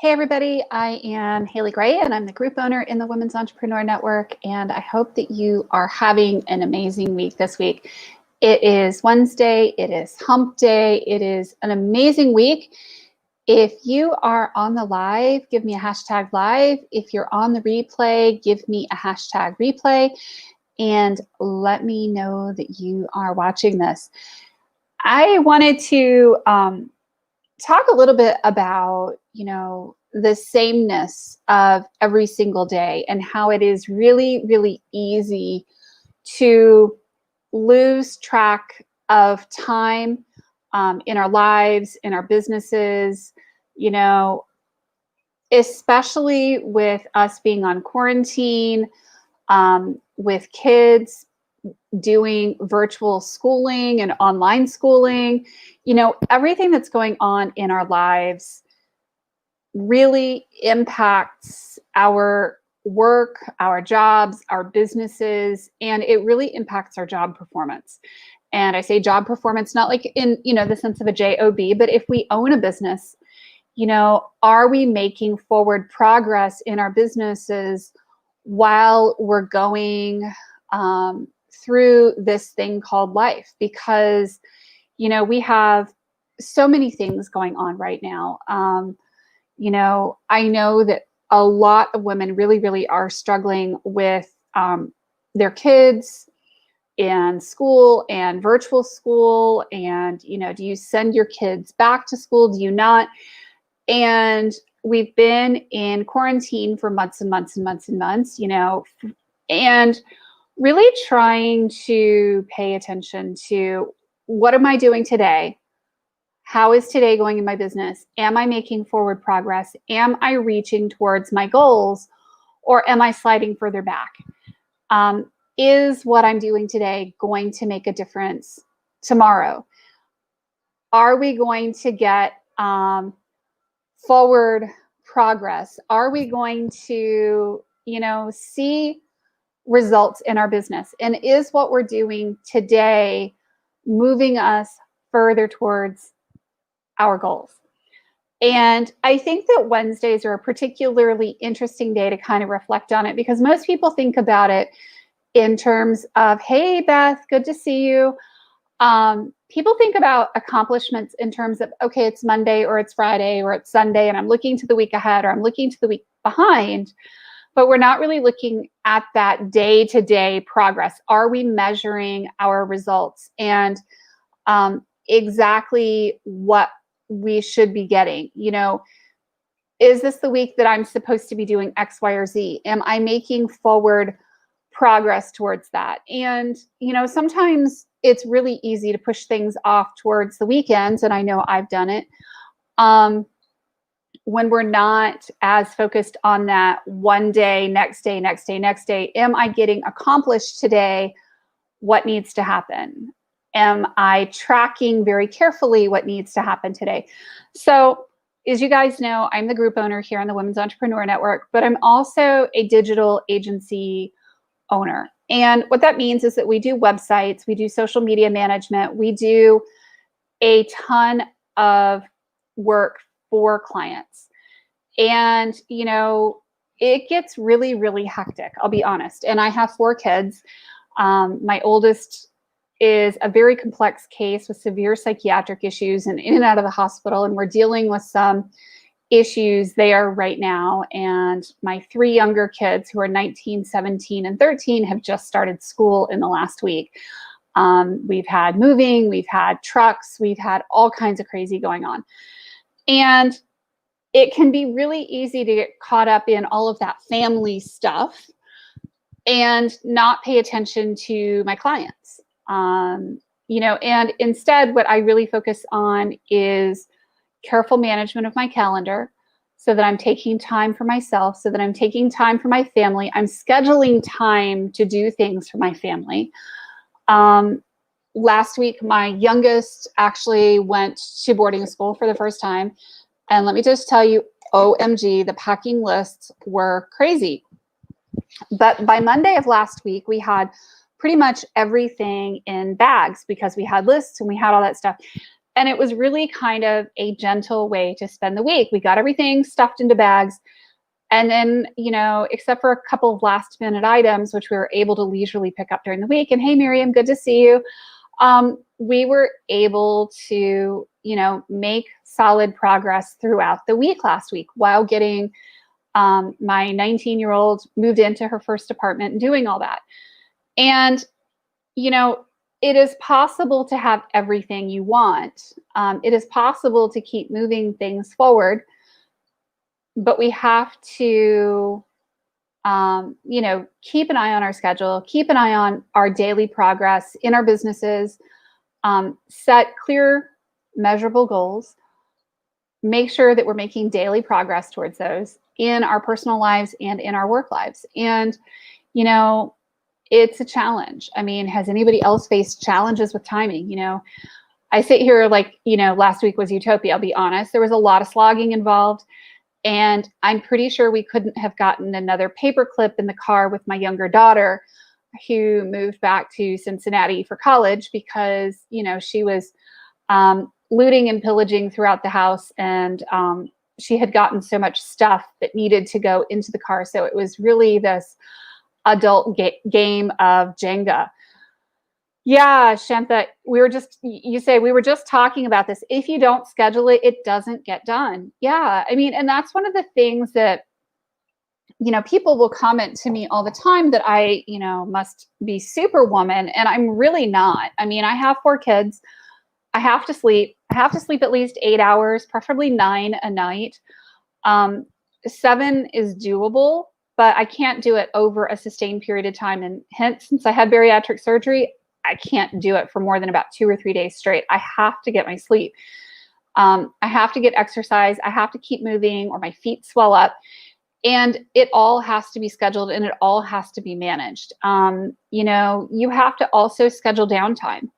Hey everybody, I am Haley Gray and I'm the group owner in the Women's Entrepreneur Network, and I hope that you are having an amazing week this week. It is Wednesday, it is Hump Day, it is an amazing week. If you are on the live, give me a hashtag live. If you're on the replay, give me a hashtag replay and let me know that you are watching this. I wanted to talk a little bit about, the sameness of every single day and how it is really, really easy to lose track of time in our lives, in our businesses, especially with us being on quarantine, with kids doing virtual schooling and online schooling, everything that's going on in our lives really impacts our work, our jobs, our businesses, and it really impacts our job performance. And I say job performance, not like in, the sense of a job, but if we own a business, are we making forward progress in our businesses while we're going through this thing called life? Because, we have so many things going on right now. I know that a lot of women really, really are struggling with their kids and school and virtual school. And, do you send your kids back to school? Do you not? And we've been in quarantine for months and months and months and months, and really trying to pay attention to what am I doing today? How is today going in my business? Am I making forward progress? Am I reaching towards my goals, or am I sliding further back? Is what I'm doing today going to make a difference tomorrow? Are we going to get forward progress? Are we going to, see results in our business? And is what we're doing today moving us further towards our goals? And I think that Wednesdays are a particularly interesting day to kind of reflect on it, because most people think about it in terms of, hey, Beth, good to see you. People think about accomplishments in terms of, okay, it's Monday or it's Friday or it's Sunday and I'm looking to the week ahead or I'm looking to the week behind, but we're not really looking at that day-to-day progress. Are we measuring our results and exactly what we should be getting? Is this the week that I'm supposed to be doing X, Y, or Z? Am I making forward progress towards that? And, sometimes it's really easy to push things off towards the weekends. And I know I've done it when we're not as focused on that one day, next day, next day, next day. Am I getting accomplished today what needs to happen? Am I tracking very carefully what needs to happen today? So, as you guys know, I'm the group owner here on the Women's Entrepreneur Network, but I'm also a digital agency owner. And what that means is that we do websites, we do social media management, we do a ton of work for clients. And, it gets really, really hectic, I'll be honest. And I have 4 kids. My oldest is a very complex case with severe psychiatric issues and in and out of the hospital. And we're dealing with some issues there right now. And my 3 younger kids, who are 19, 17, and 13, have just started school in the last week. We've had moving, we've had trucks, we've had all kinds of crazy going on. And it can be really easy to get caught up in all of that family stuff and not pay attention to my clients. And instead, what I really focus on is careful management of my calendar, so that I'm taking time for myself, so that I'm taking time for my family. I'm scheduling time to do things for my family. Last week, my youngest actually went to boarding school for the first time. And let me just tell you, OMG, the packing lists were crazy. But by Monday of last week, we had pretty much everything in bags because we had lists and we had all that stuff. And it was really kind of a gentle way to spend the week. We got everything stuffed into bags. And then, except for a couple of last minute items, which we were able to leisurely pick up during the week. And hey, Miriam, good to see you. We were able to, make solid progress throughout the week last week while getting my 19-year-old moved into her first apartment and doing all that. And, it is possible to have everything you want. It is possible to keep moving things forward, but we have to, keep an eye on our schedule, keep an eye on our daily progress in our businesses, set clear, measurable goals, make sure that we're making daily progress towards those in our personal lives and in our work lives. And, it's a challenge. I mean, has anybody else faced challenges with timing? I sit here like, last week was utopia. I'll be honest. There was a lot of slogging involved. And I'm pretty sure we couldn't have gotten another paperclip in the car with my younger daughter, who moved back to Cincinnati for college because, she was looting and pillaging throughout the house. And she had gotten so much stuff that needed to go into the car. So it was really this adult game of Jenga. Yeah, Shantha, you say we were just talking about this. If you don't schedule it, it doesn't get done. Yeah, I mean, and that's one of the things that, people will comment to me all the time that I, must be superwoman, and I'm really not. I mean, I have 4 kids. I have to sleep. I have to sleep at least 8 hours, preferably 9 a night. 7 is doable, but I can't do it over a sustained period of time. And hence, since I had bariatric surgery, I can't do it for more than about 2 or 3 days straight. I have to get my sleep. I have to get exercise. I have to keep moving or my feet swell up. And it all has to be scheduled and it all has to be managed. You have to also schedule downtime.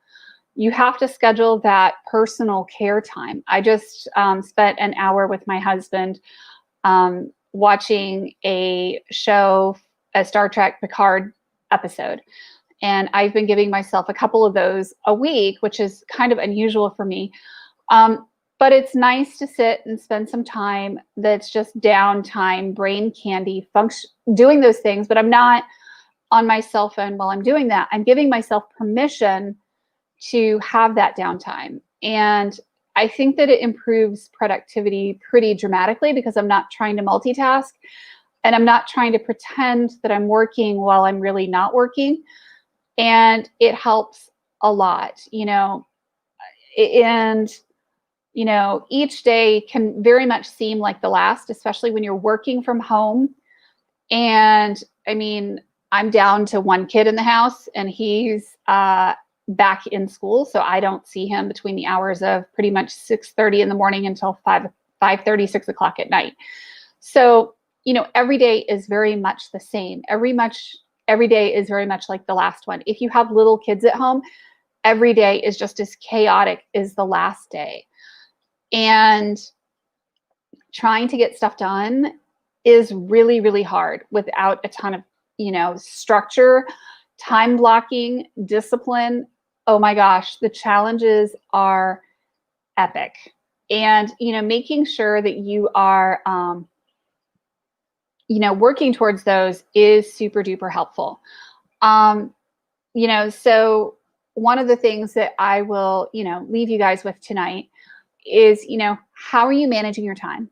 You have to schedule that personal care time. I just spent an hour with my husband watching a show, a Star Trek Picard episode. And I've been giving myself a couple of those a week, which is kind of unusual for me. But it's nice to sit and spend some time that's just downtime, brain candy, doing those things. But I'm not on my cell phone while I'm doing that. I'm giving myself permission to have that downtime. And I think that it improves productivity pretty dramatically because I'm not trying to multitask and I'm not trying to pretend that I'm working while I'm really not working. And it helps a lot, and, each day can very much seem like the last, especially when you're working from home. And I mean, I'm down to 1 kid in the house and he's back in school. So I don't see him between the hours of pretty much 6:30 in the morning until 5:30, 6 o'clock at night. So, every day is very much the same. Every day is very much like the last one. If you have little kids at home, every day is just as chaotic as the last day. And trying to get stuff done is really, really hard without a ton of, structure, time blocking, discipline. Oh my gosh, the challenges are epic. And, making sure that you are, working towards those is super duper helpful. So one of the things that I will, leave you guys with tonight is, how are you managing your time?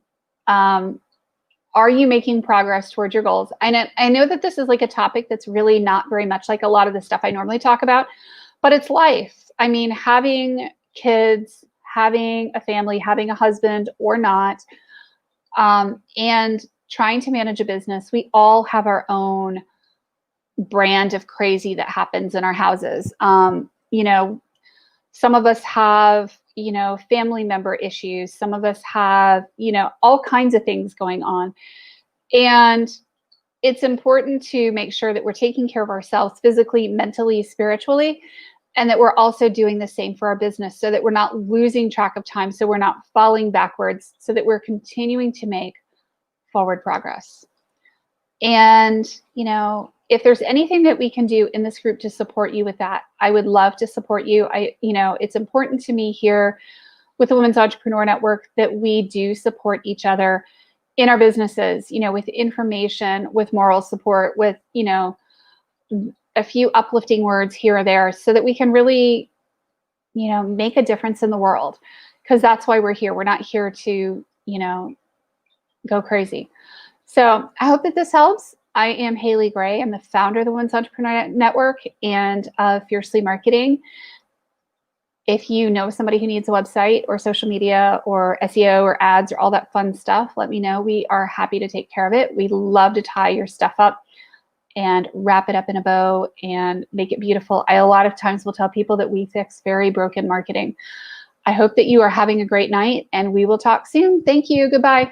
Are you making progress towards your goals? I know that this is like a topic that's really not very much like a lot of the stuff I normally talk about, but it's life. I mean, having kids, having a family, having a husband or not, and trying to manage a business, we all have our own brand of crazy that happens in our houses. Some of us have, family member issues. Some of us have, all kinds of things going on. And it's important to make sure that we're taking care of ourselves physically, mentally, spiritually, and that we're also doing the same for our business so that we're not losing track of time, so we're not falling backwards, so that we're continuing to make forward progress. And, if there's anything that we can do in this group to support you with that, I would love to support you. It's important to me here with the Women's Entrepreneur Network that we do support each other in our businesses, with information, with moral support, with, a few uplifting words here or there so that we can really, make a difference in the world. Because that's why we're here. We're not here to, go crazy. So I hope that this helps. I am Haley Gray. I'm the founder of the Women's Entrepreneur Network and of Fiercely Marketing. If you know somebody who needs a website or social media or SEO or ads or all that fun stuff, let me know. We are happy to take care of it. We love to tie your stuff up and wrap it up in a bow and make it beautiful. I a lot of times will tell people that we fix very broken marketing. I hope that you are having a great night, and we will talk soon. Thank you. Goodbye.